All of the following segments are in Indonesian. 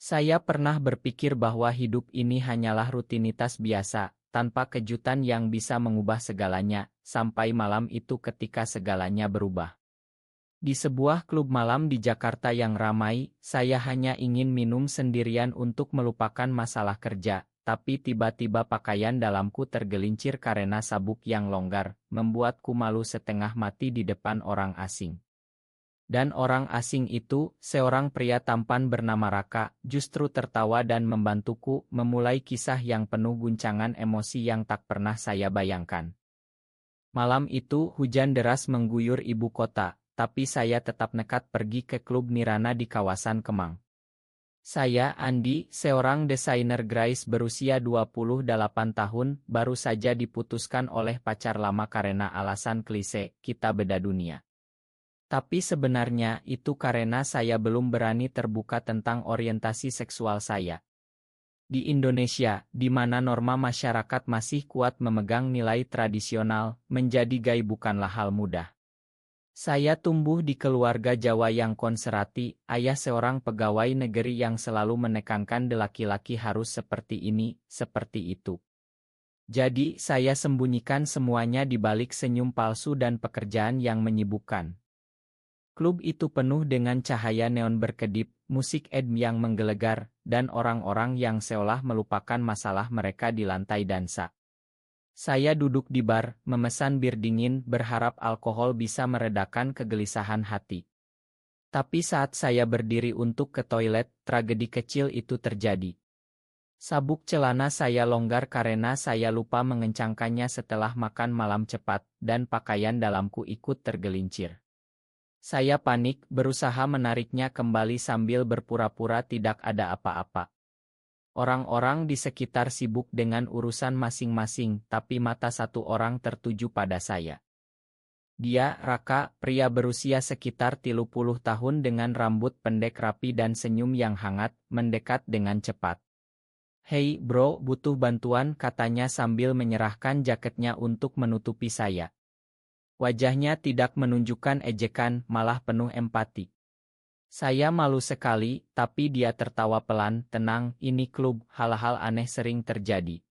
Saya pernah berpikir bahwa hidup ini hanyalah rutinitas biasa, tanpa kejutan yang bisa mengubah segalanya, sampai malam itu ketika segalanya berubah. Di sebuah klub malam di Jakarta yang ramai, saya hanya ingin minum sendirian untuk melupakan masalah kerja, tapi tiba-tiba pakaian dalamku tergelincir karena sabuk yang longgar, membuatku malu setengah mati di depan orang asing. Dan orang asing itu, seorang pria tampan bernama Raka, justru tertawa dan membantuku memulai kisah yang penuh guncangan emosi yang tak pernah saya bayangkan. Malam itu hujan deras mengguyur ibu kota, tapi saya tetap nekat pergi ke klub Nirana di kawasan Kemang. Saya, Andi, seorang desainer grafis berusia 28 tahun, baru saja diputuskan oleh pacar lama karena alasan klise, kita beda dunia. Tapi sebenarnya itu karena saya belum berani terbuka tentang orientasi seksual saya. Di Indonesia, di mana norma masyarakat masih kuat memegang nilai tradisional, menjadi gay bukanlah hal mudah. Saya tumbuh di keluarga Jawa yang konservatif, ayah seorang pegawai negeri yang selalu menekankan laki-laki harus seperti ini, seperti itu. Jadi, saya sembunyikan semuanya di balik senyum palsu dan pekerjaan yang menyibukkan. Klub itu penuh dengan cahaya neon berkedip, musik EDM yang menggelegar, dan orang-orang yang seolah melupakan masalah mereka di lantai dansa. Saya duduk di bar, memesan bir dingin, berharap alkohol bisa meredakan kegelisahan hati. Tapi saat saya berdiri untuk ke toilet, tragedi kecil itu terjadi. Sabuk celana saya longgar karena saya lupa mengencangkannya setelah makan malam cepat, dan pakaian dalamku ikut tergelincir. Saya panik, berusaha menariknya kembali sambil berpura-pura tidak ada apa-apa. Orang-orang di sekitar sibuk dengan urusan masing-masing, tapi mata satu orang tertuju pada saya. Dia, Raka, pria berusia sekitar 30 tahun dengan rambut pendek rapi dan senyum yang hangat, mendekat dengan cepat. "Hei bro, butuh bantuan," katanya sambil menyerahkan jaketnya untuk menutupi saya. Wajahnya tidak menunjukkan ejekan, malah penuh empati. Saya malu sekali, tapi dia tertawa pelan, "Tenang, ini klub, hal-hal aneh sering terjadi."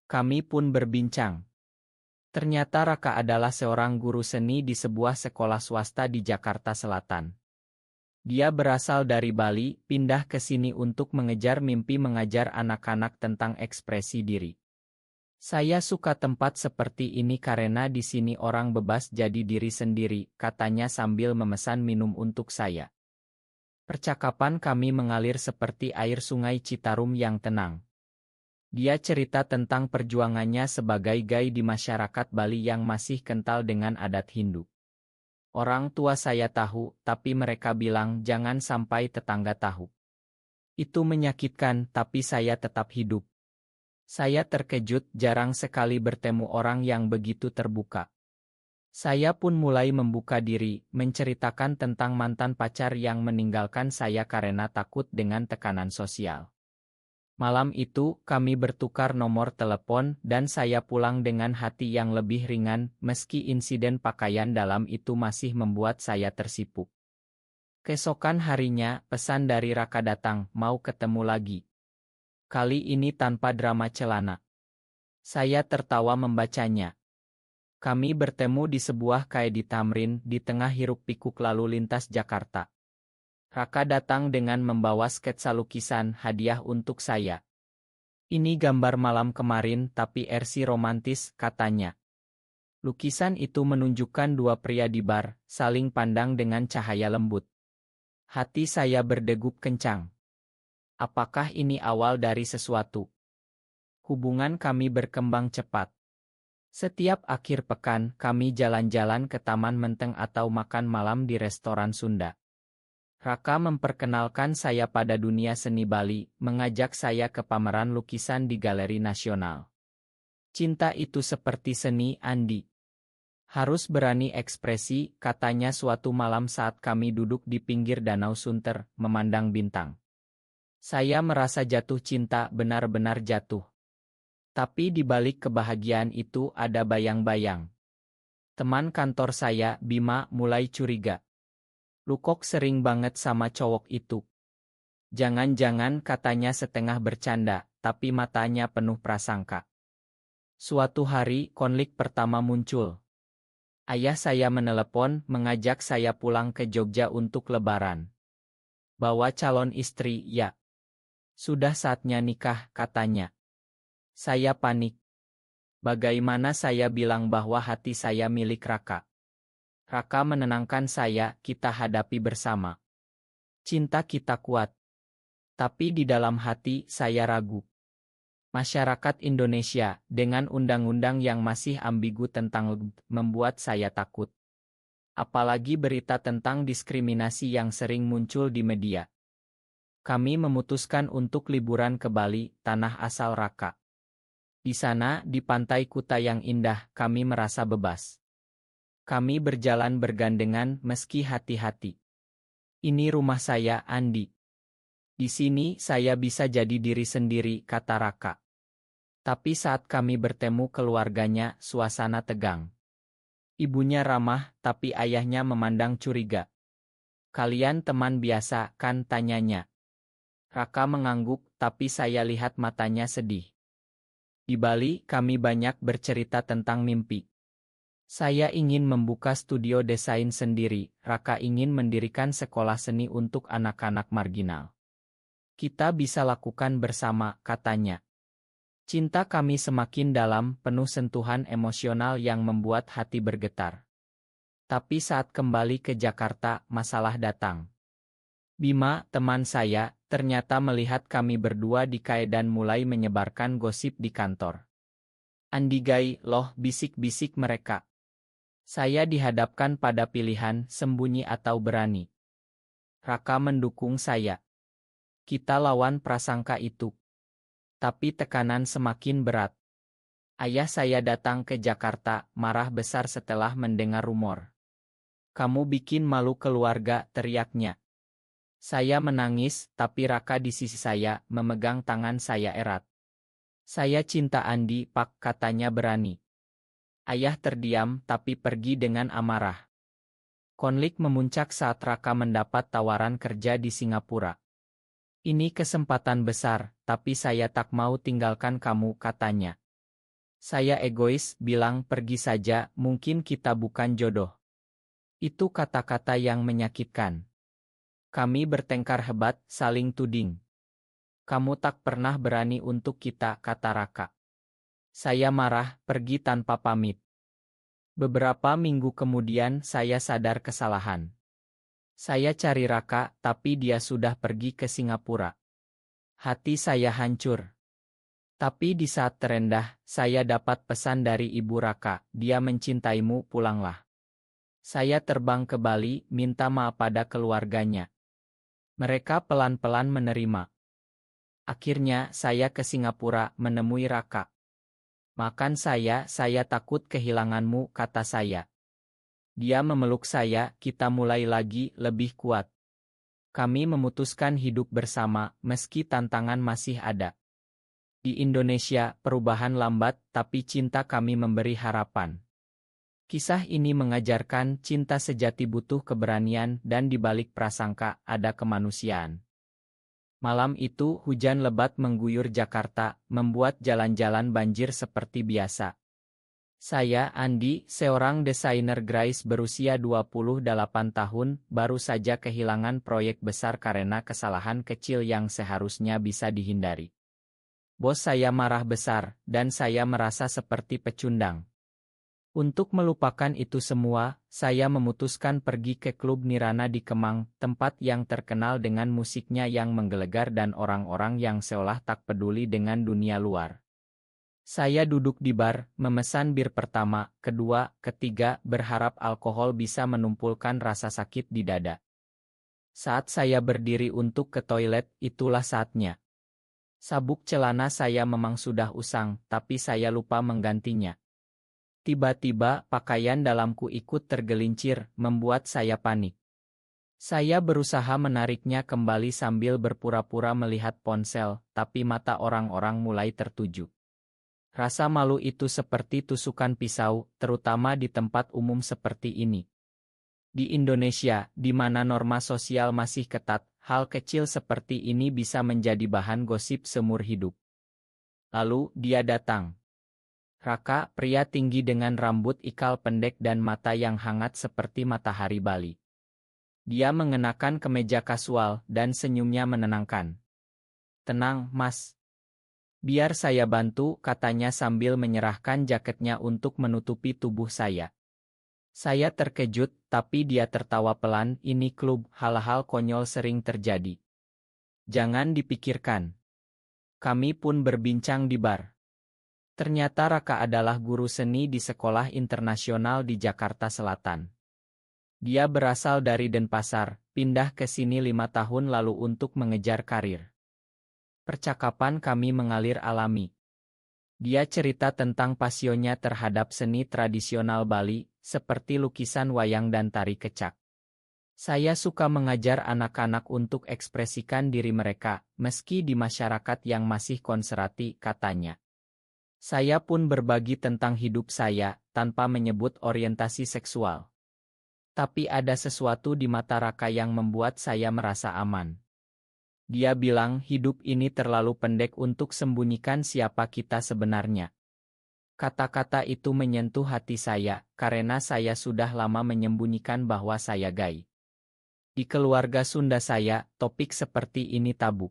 Kami pun berbincang. Ternyata Raka adalah seorang guru seni di sebuah sekolah swasta di Jakarta Selatan. Dia berasal dari Bali, pindah ke sini untuk mengejar mimpi mengajar anak-anak tentang ekspresi diri. "Saya suka tempat seperti ini karena di sini orang bebas jadi diri sendiri," katanya sambil memesan minum untuk saya. Percakapan kami mengalir seperti air sungai Citarum yang tenang. Dia cerita tentang perjuangannya sebagai gay di masyarakat Bali yang masih kental dengan adat Hindu. Orang tua saya tahu, tapi mereka bilang jangan sampai tetangga tahu. Itu menyakitkan, tapi saya tetap hidup. Saya terkejut, jarang sekali bertemu orang yang begitu terbuka. Saya pun mulai membuka diri, menceritakan tentang mantan pacar yang meninggalkan saya karena takut dengan tekanan sosial. Malam itu, kami bertukar nomor telepon, dan saya pulang dengan hati yang lebih ringan, meski insiden pakaian dalam itu masih membuat saya tersipu. Keesokan harinya, pesan dari Raka datang, "Mau ketemu lagi. Kali ini tanpa drama celana." Saya tertawa membacanya. Kami bertemu di sebuah kafe di Tamrin, di tengah hiruk-pikuk lalu lintas Jakarta. Raka datang dengan membawa sketsa lukisan hadiah untuk saya. "Ini gambar malam kemarin tapi versi romantis," katanya. Lukisan itu menunjukkan dua pria di bar, saling pandang dengan cahaya lembut. Hati saya berdegup kencang. Apakah ini awal dari sesuatu? Hubungan kami berkembang cepat. Setiap akhir pekan, kami jalan-jalan ke Taman Menteng atau makan malam di restoran Sunda. Raka memperkenalkan saya pada dunia seni Bali, mengajak saya ke pameran lukisan di Galeri Nasional. "Cinta itu seperti seni, Andi. Harus berani ekspresi," katanya suatu malam saat kami duduk di pinggir Danau Sunter, memandang bintang. Saya merasa jatuh cinta, benar-benar jatuh. Tapi di balik kebahagiaan itu ada bayang-bayang. Teman kantor saya, Bima, mulai curiga. "Lu kok sering banget sama cowok itu? Jangan-jangan katanya setengah bercanda, tapi matanya penuh prasangka. Suatu hari, konflik pertama muncul. Ayah saya menelepon, mengajak saya pulang ke Jogja untuk lebaran. Bawa calon istri, ya. Sudah saatnya nikah, katanya. Saya panik. Bagaimana saya bilang bahwa hati saya milik Raka? Raka menenangkan saya, kita hadapi bersama. Cinta kita kuat. Tapi di dalam hati, saya ragu. Masyarakat Indonesia, dengan undang-undang yang masih ambigu tentang LGBT, membuat saya takut. Apalagi berita tentang diskriminasi yang sering muncul di media. Kami memutuskan untuk liburan ke Bali, tanah asal Raka. Di sana, di pantai Kuta yang indah, kami merasa bebas. Kami berjalan bergandengan meski hati-hati. Ini rumah saya, Andi. Di sini saya bisa jadi diri sendiri, kata Raka. Tapi saat kami bertemu keluarganya, suasana tegang. Ibunya ramah, tapi ayahnya memandang curiga. Kalian teman biasa, kan, tanyanya. Raka mengangguk, tapi saya lihat matanya sedih. Di Bali, kami banyak bercerita tentang mimpi. Saya ingin membuka studio desain sendiri, Raka ingin mendirikan sekolah seni untuk anak-anak marginal. Kita bisa lakukan bersama, katanya. Cinta kami semakin dalam, penuh sentuhan emosional yang membuat hati bergetar. Tapi saat kembali ke Jakarta, masalah datang. Bima, teman saya, ternyata melihat kami berdua di KAI dan mulai menyebarkan gosip di kantor. Andigai, loh, bisik-bisik mereka. Saya dihadapkan pada pilihan, sembunyi atau berani. Raka mendukung saya. Kita lawan prasangka itu. Tapi tekanan semakin berat. Ayah saya datang ke Jakarta, marah besar setelah mendengar rumor. Kamu bikin malu keluarga, teriaknya. Saya menangis, tapi Raka di sisi saya, memegang tangan saya erat. Saya cinta Andi, Pak, katanya berani. Ayah terdiam, tapi pergi dengan amarah. Konflik memuncak saat Raka mendapat tawaran kerja di Singapura. Ini kesempatan besar, tapi saya tak mau tinggalkan kamu, katanya. Saya egois, bilang pergi saja, mungkin kita bukan jodoh. Itu kata-kata yang menyakitkan. Kami bertengkar hebat, saling tuding. Kamu tak pernah berani untuk kita, kata Raka. Saya marah, pergi tanpa pamit. Beberapa minggu kemudian saya sadar kesalahan. Saya cari Raka, tapi dia sudah pergi ke Singapura. Hati saya hancur. Tapi di saat terendah, saya dapat pesan dari ibu Raka, dia mencintaimu, pulanglah. Saya terbang ke Bali, minta maaf pada keluarganya. Mereka pelan-pelan menerima. Akhirnya saya ke Singapura, menemui Raka. Makan saya takut kehilanganmu, kata saya. Dia memeluk saya, kita mulai lagi, lebih kuat. Kami memutuskan hidup bersama, meski tantangan masih ada. Di Indonesia, perubahan lambat, tapi cinta kami memberi harapan. Kisah ini mengajarkan cinta sejati butuh keberanian dan di balik prasangka ada kemanusiaan. Malam itu hujan lebat mengguyur Jakarta, membuat jalan-jalan banjir seperti biasa. Saya, Andi, seorang desainer grafis berusia 28 tahun, baru saja kehilangan proyek besar karena kesalahan kecil yang seharusnya bisa dihindari. Bos saya marah besar, dan saya merasa seperti pecundang. Untuk melupakan itu semua, saya memutuskan pergi ke klub Nirana di Kemang, tempat yang terkenal dengan musiknya yang menggelegar dan orang-orang yang seolah tak peduli dengan dunia luar. Saya duduk di bar, memesan bir pertama, kedua, ketiga, berharap alkohol bisa menumpulkan rasa sakit di dada. Saat saya berdiri untuk ke toilet, itulah saatnya. Sabuk celana saya memang sudah usang, tapi saya lupa menggantinya. Tiba-tiba, pakaian dalamku ikut tergelincir, membuat saya panik. Saya berusaha menariknya kembali sambil berpura-pura melihat ponsel, tapi mata orang-orang mulai tertuju. Rasa malu itu seperti tusukan pisau, terutama di tempat umum seperti ini. Di Indonesia, di mana norma sosial masih ketat, hal kecil seperti ini bisa menjadi bahan gosip seumur hidup. Lalu, dia datang. Raka, pria tinggi dengan rambut ikal pendek dan mata yang hangat seperti matahari Bali. Dia mengenakan kemeja kasual dan senyumnya menenangkan. "Tenang, Mas. Biar saya bantu," katanya sambil menyerahkan jaketnya untuk menutupi tubuh saya. Saya terkejut, tapi dia tertawa pelan. "Ini klub, hal-hal konyol sering terjadi. Jangan dipikirkan." Kami pun berbincang di bar. Ternyata Raka adalah guru seni di sekolah internasional di Jakarta Selatan. Dia berasal dari Denpasar, pindah ke sini 5 tahun lalu untuk mengejar karir. Percakapan kami mengalir alami. Dia cerita tentang pasionnya terhadap seni tradisional Bali, seperti lukisan wayang dan tari kecak. "Saya suka mengajar anak-anak untuk ekspresikan diri mereka, meski di masyarakat yang masih konservatif," katanya. Saya pun berbagi tentang hidup saya, tanpa menyebut orientasi seksual. Tapi ada sesuatu di mata Raka yang membuat saya merasa aman. Dia bilang hidup ini terlalu pendek untuk sembunyikan siapa kita sebenarnya. Kata-kata itu menyentuh hati saya, karena saya sudah lama menyembunyikan bahwa saya gay. Di keluarga Sunda saya, topik seperti ini tabu.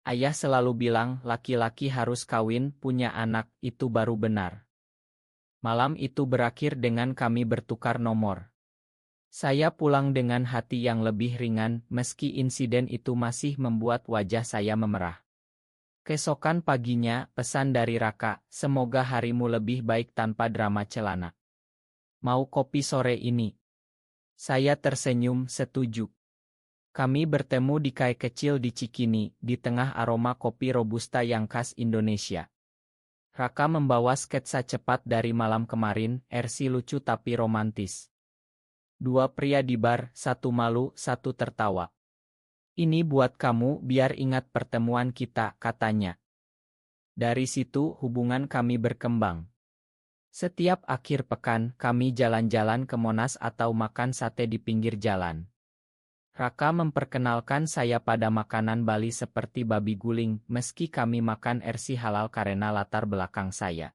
Ayah selalu bilang laki-laki harus kawin, punya anak, itu baru benar. Malam itu berakhir dengan kami bertukar nomor. Saya pulang dengan hati yang lebih ringan, meski insiden itu masih membuat wajah saya memerah. Keesokan paginya, pesan dari Raka, "Semoga harimu lebih baik tanpa drama celana. Mau kopi sore ini?" Saya tersenyum, setuju. Kami bertemu di kai kecil di Cikini, di tengah aroma kopi robusta yang khas Indonesia. Raka membawa sketsa cepat dari malam kemarin, versi lucu tapi romantis. Dua pria di bar, satu malu, satu tertawa. "Ini buat kamu, biar ingat pertemuan kita," katanya. Dari situ hubungan kami berkembang. Setiap akhir pekan, kami jalan-jalan ke Monas atau makan sate di pinggir jalan. Raka memperkenalkan saya pada makanan Bali seperti babi guling, meski kami makan versi halal karena latar belakang saya.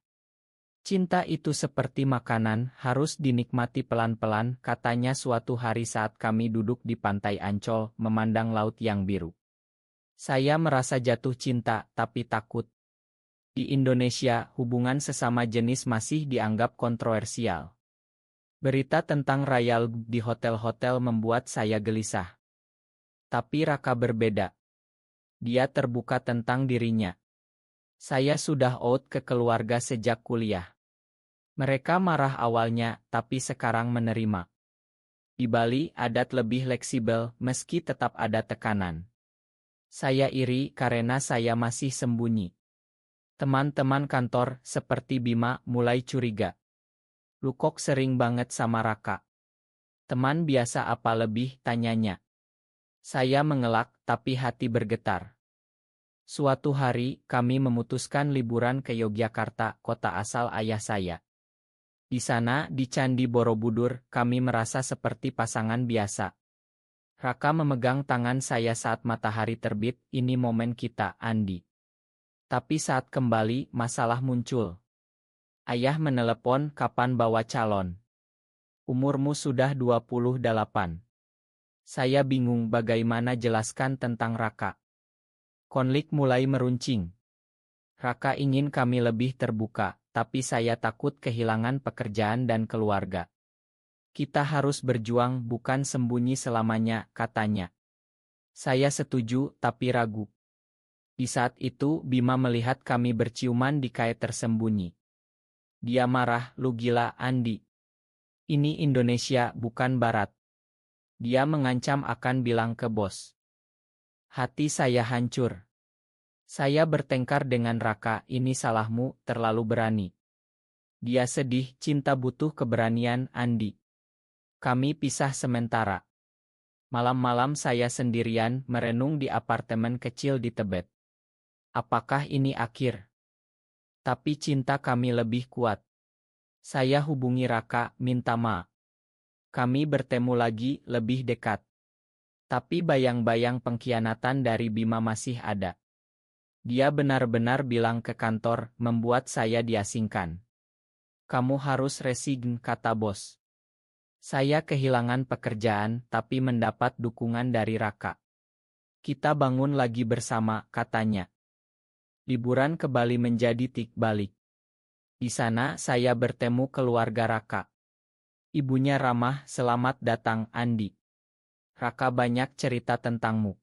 "Cinta itu seperti makanan, harus dinikmati pelan-pelan," katanya suatu hari saat kami duduk di pantai Ancol, memandang laut yang biru. Saya merasa jatuh cinta, tapi takut. Di Indonesia, hubungan sesama jenis masih dianggap kontroversial. Berita tentang royal di hotel-hotel membuat saya gelisah. Tapi Raka berbeda. Dia terbuka tentang dirinya. "Saya sudah out ke keluarga sejak kuliah. Mereka marah awalnya, tapi sekarang menerima. Di Bali, adat lebih fleksibel, meski tetap ada tekanan. Saya iri karena saya masih sembunyi." Teman-teman kantor, seperti Bima, mulai curiga. "Lu kok sering banget sama Raka? Teman biasa apa lebih?" tanyanya. Saya mengelak, tapi hati bergetar. Suatu hari, kami memutuskan liburan ke Yogyakarta, kota asal ayah saya. Di sana, di Candi Borobudur, kami merasa seperti pasangan biasa. Raka memegang tangan saya saat matahari terbit. "Ini momen kita, Andi." Tapi saat kembali, masalah muncul. Ayah menelepon, "Kapan bawa calon? Umurmu sudah 28. Saya bingung bagaimana jelaskan tentang Raka. Konflik mulai meruncing. Raka ingin kami lebih terbuka, tapi saya takut kehilangan pekerjaan dan keluarga. "Kita harus berjuang, bukan sembunyi selamanya," katanya. Saya setuju, tapi ragu. Di saat itu, Bima melihat kami berciuman di kai tersembunyi. Dia marah, "Lu gila, Andi. Ini Indonesia, bukan Barat." Dia mengancam akan bilang ke bos. Hati saya hancur. Saya bertengkar dengan Raka, "Ini salahmu, terlalu berani." Dia sedih, "Cinta butuh keberanian, Andi." Kami pisah sementara. Malam-malam saya sendirian, merenung di apartemen kecil di Tebet. Apakah ini akhir? Tapi cinta kami lebih kuat. Saya hubungi Raka, minta maaf. Kami bertemu lagi, lebih dekat. Tapi bayang-bayang pengkhianatan dari Bima masih ada. Dia benar-benar bilang ke kantor, membuat saya diasingkan. Kamu harus resign, kata bos. Saya kehilangan pekerjaan tapi mendapat dukungan dari Raka. Kita bangun lagi bersama, katanya. Liburan ke Bali menjadi tik balik. Di sana saya bertemu keluarga Raka. Ibunya ramah, selamat datang, Andi. Raka banyak cerita tentangmu.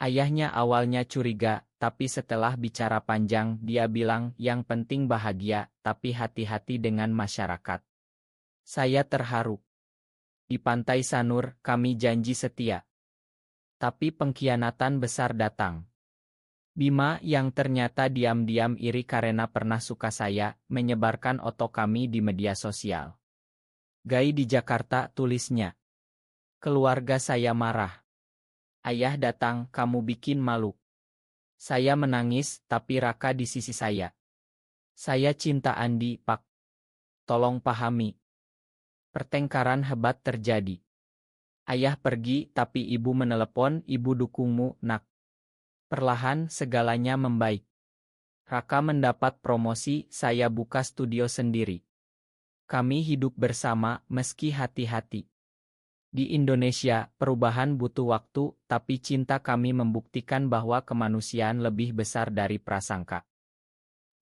Ayahnya awalnya curiga, tapi setelah bicara panjang, dia bilang yang penting bahagia, tapi hati-hati dengan masyarakat. Saya terharu. Di Pantai Sanur, kami janji setia. Tapi pengkhianatan besar datang. Bima yang ternyata diam-diam iri karena pernah suka saya, menyebarkan foto kami di media sosial. Gai di Jakarta, tulisnya. Keluarga saya marah. Ayah datang, kamu bikin malu. Saya menangis, tapi Raka di sisi saya. Saya cinta Andi, Pak. Tolong pahami. Pertengkaran hebat terjadi. Ayah pergi, tapi ibu menelepon, ibu dukungmu, nak. Perlahan segalanya membaik. Raka mendapat promosi, saya buka studio sendiri. Kami hidup bersama, meski hati-hati. Di Indonesia, perubahan butuh waktu, tapi cinta kami membuktikan bahwa kemanusiaan lebih besar dari prasangka.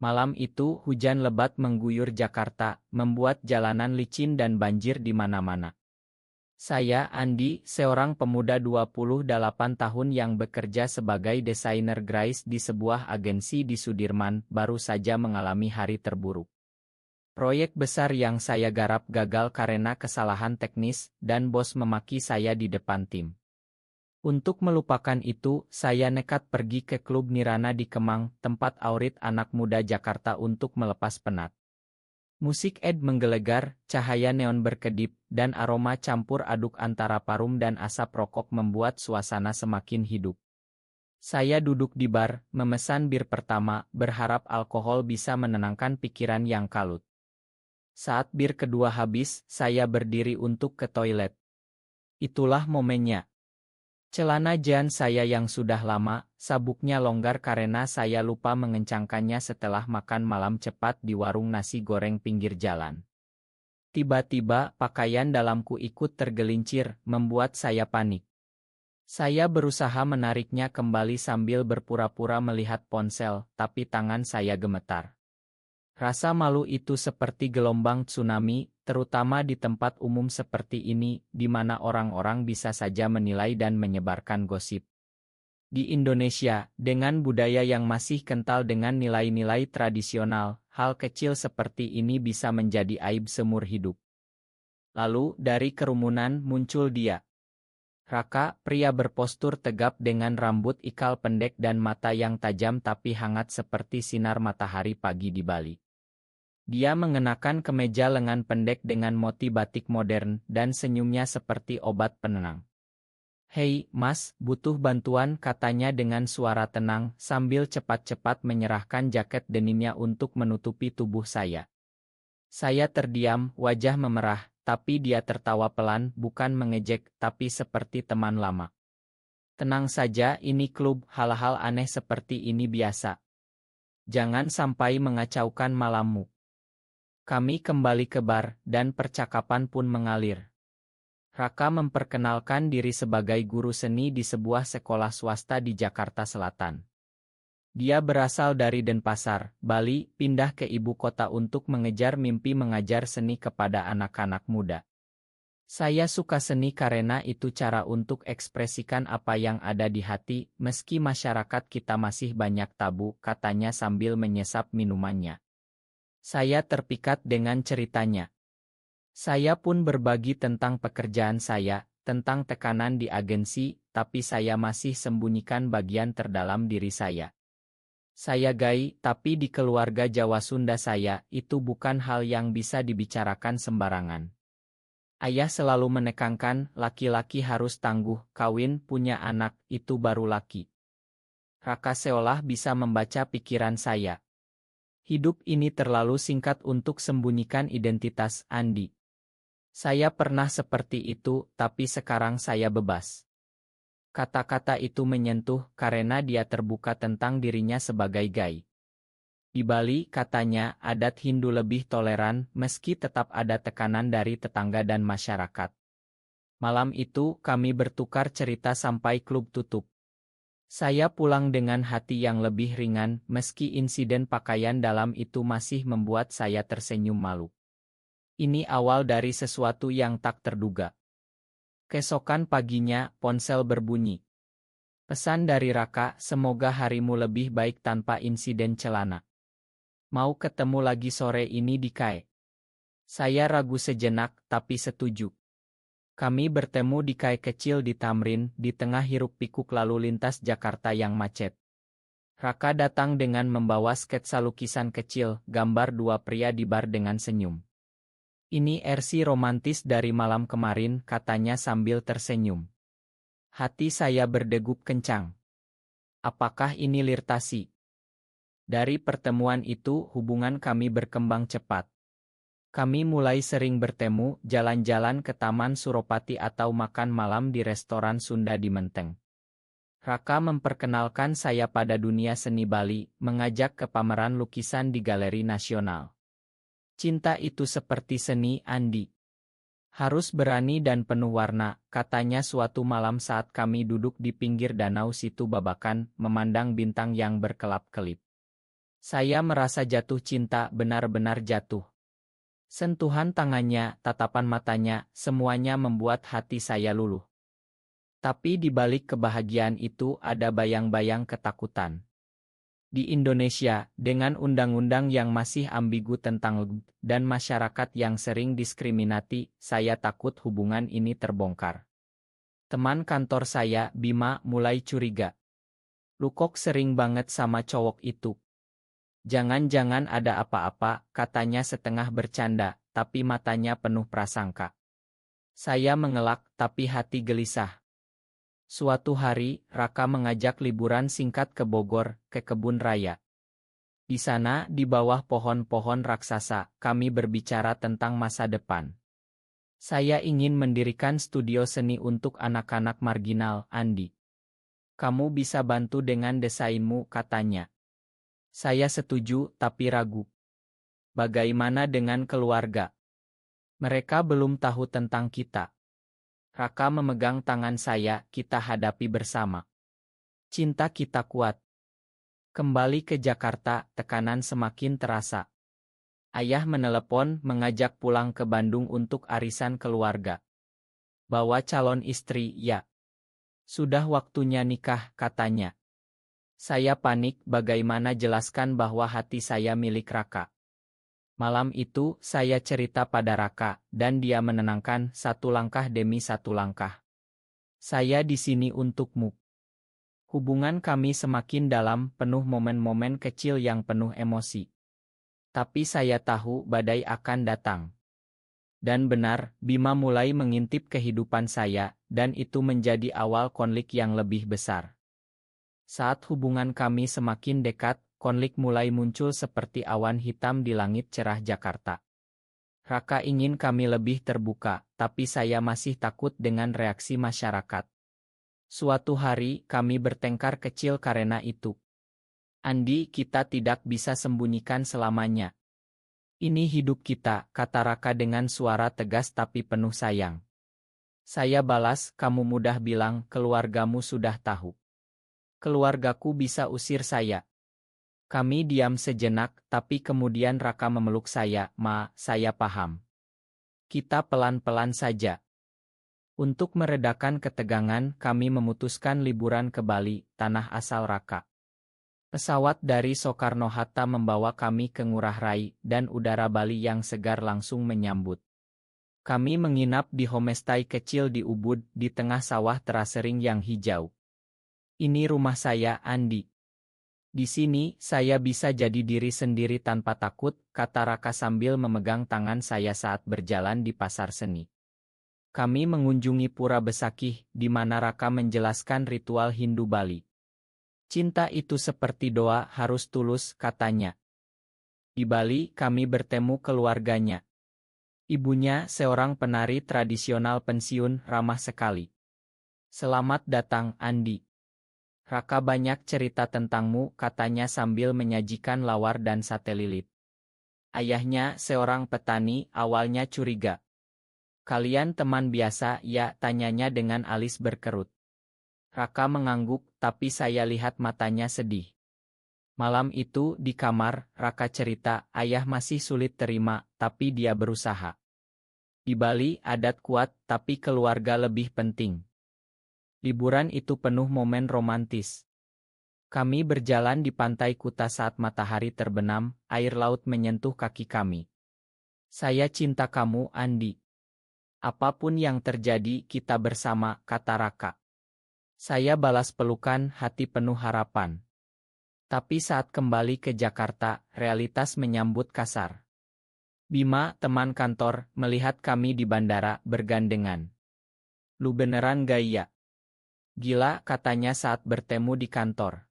Malam itu, hujan lebat mengguyur Jakarta, membuat jalanan licin dan banjir di mana-mana. Saya, Andi, seorang pemuda 28 tahun yang bekerja sebagai desainer grafis di sebuah agensi di Sudirman, baru saja mengalami hari terburuk. Proyek besar yang saya garap gagal karena kesalahan teknis, dan bos memaki saya di depan tim. Untuk melupakan itu, saya nekat pergi ke klub Nirana di Kemang, tempat aurit anak muda Jakarta untuk melepas penat. Musik menggelegar, cahaya neon berkedip, dan aroma campur aduk antara parum dan asap rokok membuat suasana semakin hidup. Saya duduk di bar, memesan bir pertama, berharap alkohol bisa menenangkan pikiran yang kalut. Saat bir kedua habis, saya berdiri untuk ke toilet. Itulah momennya. Celana jeans saya yang sudah lama, sabuknya longgar karena saya lupa mengencangkannya setelah makan malam cepat di warung nasi goreng pinggir jalan. Tiba-tiba, pakaian dalamku ikut tergelincir, membuat saya panik. Saya berusaha menariknya kembali sambil berpura-pura melihat ponsel, tapi tangan saya gemetar. Rasa malu itu seperti gelombang tsunami, terutama di tempat umum seperti ini, di mana orang-orang bisa saja menilai dan menyebarkan gosip. Di Indonesia, dengan budaya yang masih kental dengan nilai-nilai tradisional, hal kecil seperti ini bisa menjadi aib seumur hidup. Lalu, dari kerumunan muncul dia. Raka, pria berpostur tegap dengan rambut ikal pendek dan mata yang tajam tapi hangat seperti sinar matahari pagi di Bali. Dia mengenakan kemeja lengan pendek dengan motif batik modern dan senyumnya seperti obat penenang. "Hei, Mas, butuh bantuan," katanya dengan suara tenang sambil cepat-cepat menyerahkan jaket denimnya untuk menutupi tubuh saya. Saya terdiam, wajah memerah, tapi dia tertawa pelan, bukan mengejek, tapi seperti teman lama. "Tenang saja, ini klub, hal-hal aneh seperti ini biasa. Jangan sampai mengacaukan malammu." Kami kembali ke bar, dan percakapan pun mengalir. Raka memperkenalkan diri sebagai guru seni di sebuah sekolah swasta di Jakarta Selatan. Dia berasal dari Denpasar, Bali, pindah ke ibu kota untuk mengejar mimpi mengajar seni kepada anak-anak muda. "Saya suka seni karena itu cara untuk ekspresikan apa yang ada di hati, meski masyarakat kita masih banyak tabu," katanya sambil menyesap minumannya. Saya terpikat dengan ceritanya. Saya pun berbagi tentang pekerjaan saya, tentang tekanan di agensi, tapi saya masih sembunyikan bagian terdalam diri saya. Saya gay, tapi di keluarga Jawa Sunda saya, itu bukan hal yang bisa dibicarakan sembarangan. Ayah selalu menekankan, laki-laki harus tangguh, kawin, punya anak, itu baru laki. Raka seolah bisa membaca pikiran saya. "Hidup ini terlalu singkat untuk sembunyikan identitas, Andi. Saya pernah seperti itu, tapi sekarang saya bebas. Kata-kata itu menyentuh karena dia terbuka tentang dirinya sebagai gay. Di Bali, katanya, adat Hindu lebih toleran meski tetap ada tekanan dari tetangga dan masyarakat. Malam itu, kami bertukar cerita sampai klub tutup. Saya pulang dengan hati yang lebih ringan meski insiden pakaian dalam itu masih membuat saya tersenyum malu. Ini awal dari sesuatu yang tak terduga. Keesokan paginya, ponsel berbunyi. Pesan dari Raka, semoga harimu lebih baik tanpa insiden celana. Mau ketemu lagi sore ini di KAE. Saya ragu sejenak, tapi setuju. Kami bertemu di KAE kecil di Tamrin, di tengah hiruk-pikuk lalu lintas Jakarta yang macet. Raka datang dengan membawa sketsa lukisan kecil, gambar dua pria di bar dengan senyum. Ini versi romantis dari malam kemarin, katanya sambil tersenyum. Hati saya berdegup kencang. Apakah ini flirtasi? Dari pertemuan itu, hubungan kami berkembang cepat. Kami mulai sering bertemu, jalan-jalan ke Taman Suropati atau makan malam di restoran Sunda di Menteng. Raka memperkenalkan saya pada dunia seni Bali, mengajak ke pameran lukisan di Galeri Nasional. Cinta itu seperti seni, Andi. Harus berani dan penuh warna, katanya suatu malam saat kami duduk di pinggir danau Situ Babakan, memandang bintang yang berkelap-kelip. Saya merasa jatuh cinta, benar-benar jatuh. Sentuhan tangannya, tatapan matanya, semuanya membuat hati saya luluh. Tapi di balik kebahagiaan itu ada bayang-bayang ketakutan. Di Indonesia, dengan undang-undang yang masih ambigu tentang LGBT dan masyarakat yang sering diskriminasi, saya takut hubungan ini terbongkar. Teman kantor saya, Bima, mulai curiga. Lu kok sering banget sama cowok itu? Jangan-jangan ada apa-apa, katanya setengah bercanda, tapi matanya penuh prasangka. Saya mengelak, tapi hati gelisah. Suatu hari, Raka mengajak liburan singkat ke Bogor, ke kebun raya. Di sana, di bawah pohon-pohon raksasa, kami berbicara tentang masa depan. Saya ingin mendirikan studio seni untuk anak-anak marginal, Andi. Kamu bisa bantu dengan desainmu, katanya. Saya setuju, tapi ragu. Bagaimana dengan keluarga? Mereka belum tahu tentang kita. Raka memegang tangan saya, kita hadapi bersama. Cinta kita kuat. Kembali ke Jakarta, tekanan semakin terasa. Ayah menelepon, mengajak pulang ke Bandung untuk arisan keluarga. Bawa calon istri, ya. Sudah waktunya nikah, katanya. Saya panik, bagaimana jelaskan bahwa hati saya milik Raka. Malam itu, saya cerita pada Raka, dan dia menenangkan, satu langkah demi satu langkah. Saya di sini untukmu. Hubungan kami semakin dalam, penuh momen-momen kecil yang penuh emosi. Tapi saya tahu badai akan datang. Dan benar, Bima mulai mengintip kehidupan saya, dan itu menjadi awal konflik yang lebih besar. Saat hubungan kami semakin dekat, konflik mulai muncul seperti awan hitam di langit cerah Jakarta. Raka ingin kami lebih terbuka, tapi saya masih takut dengan reaksi masyarakat. Suatu hari, kami bertengkar kecil karena itu. Andi, kita tidak bisa sembunyikan selamanya. Ini hidup kita, kata Raka dengan suara tegas tapi penuh sayang. Saya balas, kamu mudah bilang, keluargamu sudah tahu. Keluargaku bisa usir saya. Kami diam sejenak, tapi kemudian Raka memeluk saya, Ma, saya paham. Kita pelan-pelan saja. Untuk meredakan ketegangan, kami memutuskan liburan ke Bali, tanah asal Raka. Pesawat dari Soekarno-Hatta membawa kami ke Ngurah Rai, dan udara Bali yang segar langsung menyambut. Kami menginap di homestay kecil di Ubud, di tengah sawah terasering yang hijau. Ini rumah saya, Andi. Di sini, saya bisa jadi diri sendiri tanpa takut, kata Raka sambil memegang tangan saya saat berjalan di pasar seni. Kami mengunjungi Pura Besakih, di mana Raka menjelaskan ritual Hindu Bali. Cinta itu seperti doa, harus tulus, katanya. Di Bali, kami bertemu keluarganya. Ibunya seorang penari tradisional pensiun, ramah sekali. Selamat datang, Andi. Raka banyak cerita tentangmu, katanya sambil menyajikan lawar dan sate lilit. Ayahnya seorang petani, awalnya curiga. Kalian teman biasa, ya, tanyanya dengan alis berkerut. Raka mengangguk, tapi saya lihat matanya sedih. Malam itu, di kamar, Raka cerita, ayah masih sulit terima, tapi dia berusaha. Di Bali, adat kuat, tapi keluarga lebih penting. Liburan itu penuh momen romantis. Kami berjalan di pantai Kuta saat matahari terbenam, air laut menyentuh kaki kami. Saya cinta kamu, Andi. Apapun yang terjadi, kita bersama, kata Raka. Saya balas pelukan, hati penuh harapan. Tapi saat kembali ke Jakarta, realitas menyambut kasar. Bima, teman kantor, melihat kami di bandara, bergandengan. Lu beneran gaya? Gila, katanya saat bertemu di kantor.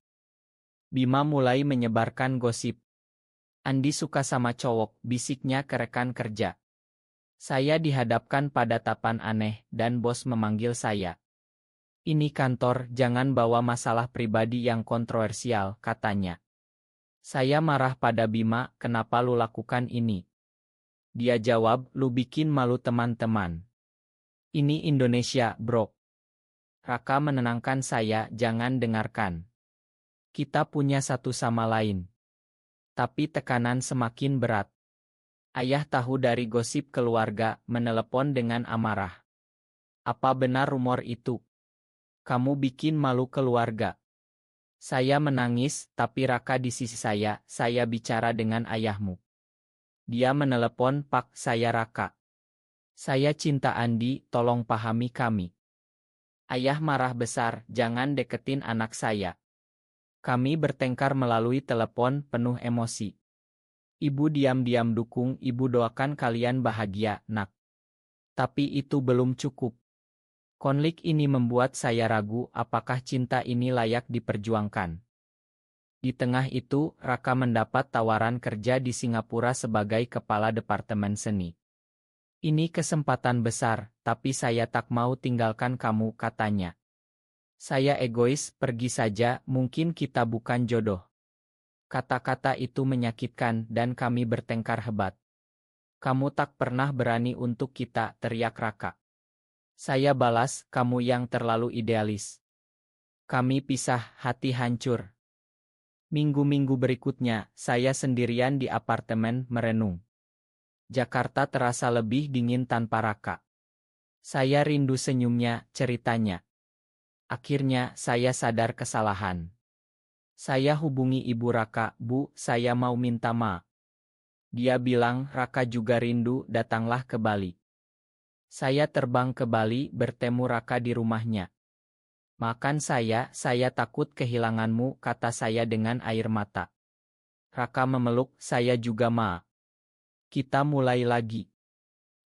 Bima mulai menyebarkan gosip. Andi suka sama cowok, bisiknya ke rekan kerja. Saya dihadapkan pada tapan aneh, dan bos memanggil saya. Ini kantor, jangan bawa masalah pribadi yang kontroversial, katanya. Saya marah pada Bima, kenapa lu lakukan ini? Dia jawab, lu bikin malu teman-teman. Ini Indonesia, bro. Raka menenangkan saya, jangan dengarkan. Kita punya satu sama lain. Tapi tekanan semakin berat. Ayah tahu dari gosip keluarga, menelepon dengan amarah. Apa benar rumor itu? Kamu bikin malu keluarga. Saya menangis, tapi Raka di sisi saya bicara dengan ayahmu. Dia menelepon, Pak, saya Raka. Saya cinta Andi, tolong pahami kami. Ayah marah besar, jangan deketin anak saya. Kami bertengkar melalui telepon, penuh emosi. Ibu diam-diam dukung, ibu doakan kalian bahagia, nak. Tapi itu belum cukup. Konflik ini membuat saya ragu, apakah cinta ini layak diperjuangkan. Di tengah itu, Raka mendapat tawaran kerja di Singapura sebagai kepala departemen seni. Ini kesempatan besar, tapi saya tak mau tinggalkan kamu, katanya. Saya egois, pergi saja, mungkin kita bukan jodoh. Kata-kata itu menyakitkan dan kami bertengkar hebat. Kamu tak pernah berani untuk kita, teriak Raka. Saya balas, kamu yang terlalu idealis. Kami pisah, hati hancur. Minggu-minggu berikutnya, saya sendirian di apartemen merenung. Jakarta terasa lebih dingin tanpa Raka. Saya rindu senyumnya, ceritanya. Akhirnya, saya sadar kesalahan. Saya hubungi ibu Raka, Bu, saya mau minta maaf. Dia bilang, Raka juga rindu, datanglah ke Bali. Saya terbang ke Bali, bertemu Raka di rumahnya. Makan saya takut kehilanganmu, kata saya dengan air mata. Raka memeluk, saya juga maaf. Kita mulai lagi.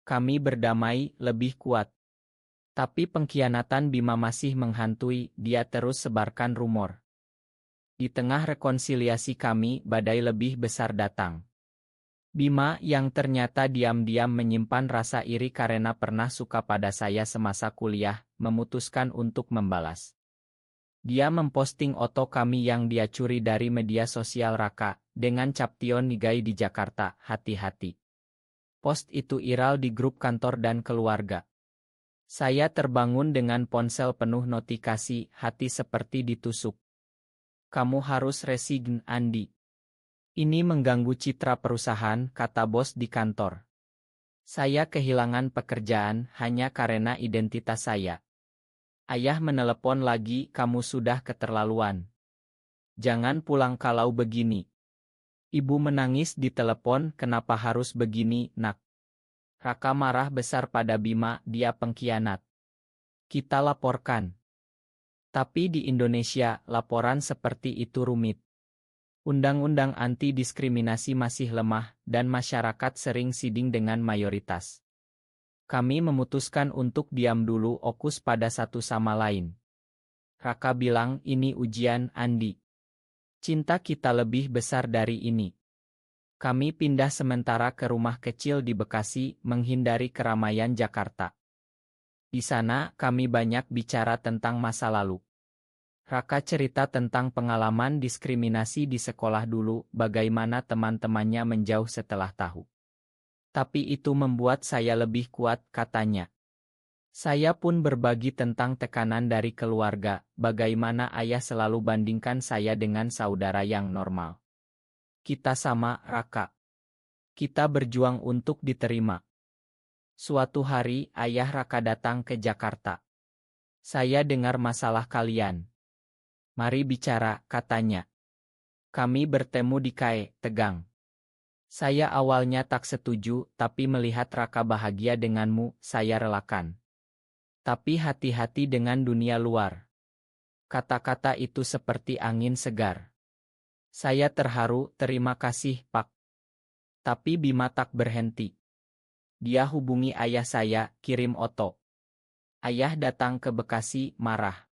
Kami berdamai, lebih kuat. Tapi pengkhianatan Bima masih menghantui, dia terus sebarkan rumor. Di tengah rekonsiliasi kami, badai lebih besar datang. Bima yang ternyata diam-diam menyimpan rasa iri karena pernah suka pada saya semasa kuliah, memutuskan untuk membalas. Dia memposting foto kami yang dia curi dari media sosial Raka, dengan caption Nigai di Jakarta, hati-hati. Post itu viral di grup kantor dan keluarga. Saya terbangun dengan ponsel penuh notifikasi, hati seperti ditusuk. Kamu harus resign, Andi. Ini mengganggu citra perusahaan, kata bos di kantor. Saya kehilangan pekerjaan hanya karena identitas saya. Ayah menelepon lagi, kamu sudah keterlaluan. Jangan pulang kalau begini. Ibu menangis di telepon, kenapa harus begini, nak? Raka marah besar pada Bima, dia pengkhianat. Kita laporkan. Tapi di Indonesia, laporan seperti itu rumit. Undang-undang anti-diskriminasi masih lemah, dan masyarakat sering siding dengan mayoritas. Kami memutuskan untuk diam dulu, fokus pada satu sama lain. Raka bilang, ini ujian, Andi. Cinta kita lebih besar dari ini. Kami pindah sementara ke rumah kecil di Bekasi, menghindari keramaian Jakarta. Di sana, kami banyak bicara tentang masa lalu. Raka cerita tentang pengalaman diskriminasi di sekolah dulu, bagaimana teman-temannya menjauh setelah tahu. Tapi itu membuat saya lebih kuat, katanya. Saya pun berbagi tentang tekanan dari keluarga, bagaimana ayah selalu bandingkan saya dengan saudara yang normal. Kita sama, Raka. Kita berjuang untuk diterima. Suatu hari, ayah Raka datang ke Jakarta. Saya dengar masalah kalian. Mari bicara, katanya. Kami bertemu di KAE, Tegang. Saya awalnya tak setuju, tapi melihat Raka bahagia denganmu, saya relakan. Tapi hati-hati dengan dunia luar. Kata-kata itu seperti angin segar. Saya terharu, terima kasih, Pak. Tapi Bima tak berhenti. Dia hubungi ayah saya, kirim Oto. Ayah datang ke Bekasi, marah.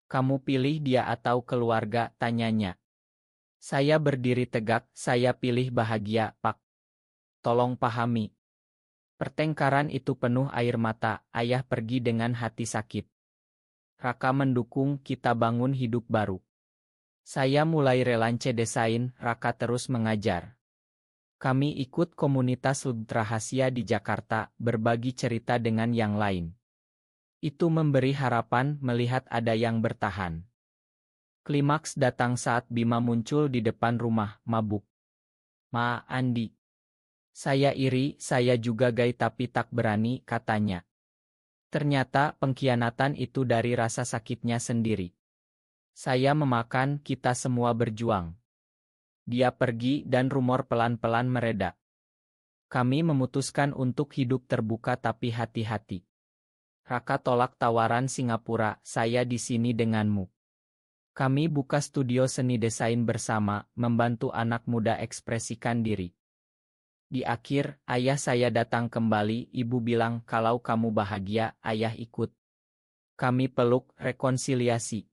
Kamu pilih dia atau keluarga, tanyanya. Saya berdiri tegak, saya pilih bahagia, Pak. Tolong pahami. Pertengkaran itu penuh air mata, ayah pergi dengan hati sakit. Raka mendukung, kita bangun hidup baru. Saya mulai relance desain, Raka terus mengajar. Kami ikut komunitas rahasia di Jakarta, berbagi cerita dengan yang lain. Itu memberi harapan melihat ada yang bertahan. Klimaks datang saat Bima muncul di depan rumah, mabuk. Ma, Andi. Saya iri, saya juga gay tapi tak berani, katanya. Ternyata pengkhianatan itu dari rasa sakitnya sendiri. Saya memakan, kita semua berjuang. Dia pergi dan rumor pelan-pelan mereda. Kami memutuskan untuk hidup terbuka tapi hati-hati. Raka tolak tawaran Singapura, saya di sini denganmu. Kami buka studio seni desain bersama, membantu anak muda ekspresikan diri. Di akhir, ayah saya datang kembali, ibu bilang kalau kamu bahagia, ayah ikut. Kami peluk, rekonsiliasi.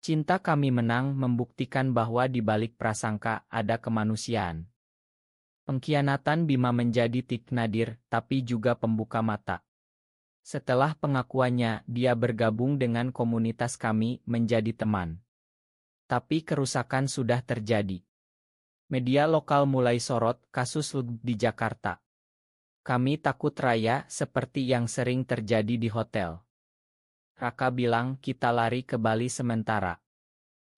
Cinta kami menang membuktikan bahwa di balik prasangka ada kemanusiaan. Pengkhianatan Bima menjadi tik nadir, tapi juga pembuka mata. Setelah pengakuannya, dia bergabung dengan komunitas kami menjadi teman. Tapi kerusakan sudah terjadi. Media lokal mulai sorot kasus di Jakarta. Kami takut raya seperti yang sering terjadi di hotel. Raka bilang kita lari ke Bali sementara.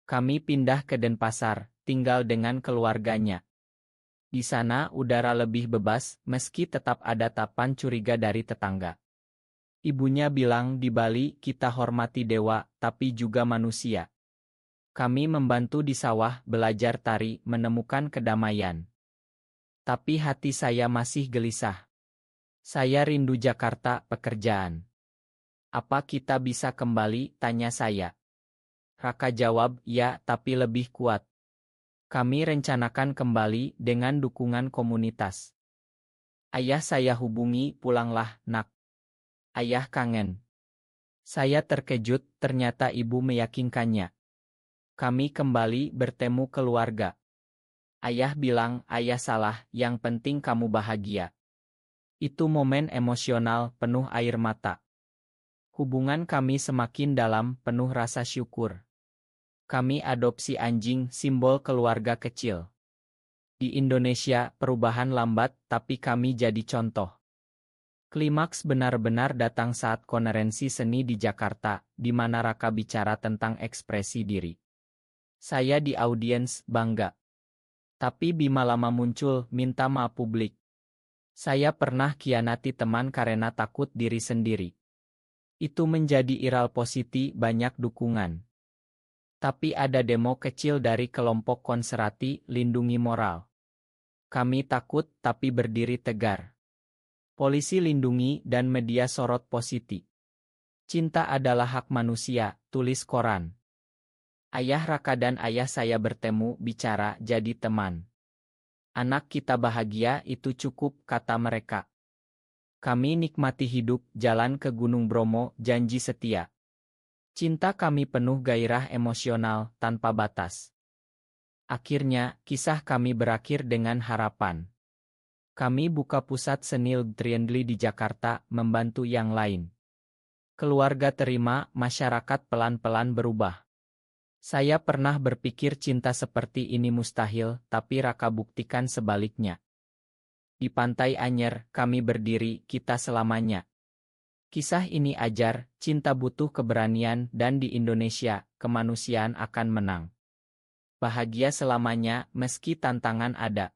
Kami pindah ke Denpasar, tinggal dengan keluarganya. Di sana udara lebih bebas, meski tetap ada tapan curiga dari tetangga. Ibunya bilang di Bali kita hormati dewa, tapi juga manusia. Kami membantu di sawah, belajar tari, menemukan kedamaian. Tapi hati saya masih gelisah. Saya rindu Jakarta, pekerjaan. Apa kita bisa kembali, tanya saya. Raka jawab, ya, tapi lebih kuat. Kami rencanakan kembali dengan dukungan komunitas. Ayah saya hubungi, pulanglah, nak. Ayah kangen. Saya terkejut, ternyata ibu meyakinkannya. Kami kembali bertemu keluarga. Ayah bilang, ayah salah, yang penting kamu bahagia. Itu momen emosional, penuh air mata. Hubungan kami semakin dalam, penuh rasa syukur. Kami adopsi anjing, simbol keluarga kecil. Di Indonesia, perubahan lambat, tapi kami jadi contoh. Klimaks benar-benar datang saat konferensi seni di Jakarta, di mana Raka bicara tentang ekspresi diri. Saya di audiens, bangga. Tapi Bima lama muncul, minta maaf publik. Saya pernah khianati teman karena takut diri sendiri. Itu menjadi iral positi, banyak dukungan. Tapi ada demo kecil dari kelompok konservasi, lindungi moral. Kami takut, tapi berdiri tegar. Polisi lindungi dan media sorot positi. Cinta adalah hak manusia, tulis koran. Ayah Raka dan ayah saya bertemu, bicara, jadi teman. Anak kita bahagia, itu cukup, kata mereka. Kami nikmati hidup, jalan ke Gunung Bromo, janji setia. Cinta kami penuh gairah emosional, tanpa batas. Akhirnya, kisah kami berakhir dengan harapan. Kami buka pusat seni Triendli di Jakarta, membantu yang lain. Keluarga terima, masyarakat pelan-pelan berubah. Saya pernah berpikir cinta seperti ini mustahil, tapi Raka buktikan sebaliknya. Di Pantai Anyer, kami berdiri, kita selamanya. Kisah ini ajar, cinta butuh keberanian, dan di Indonesia, kemanusiaan akan menang. Bahagia selamanya, meski tantangan ada.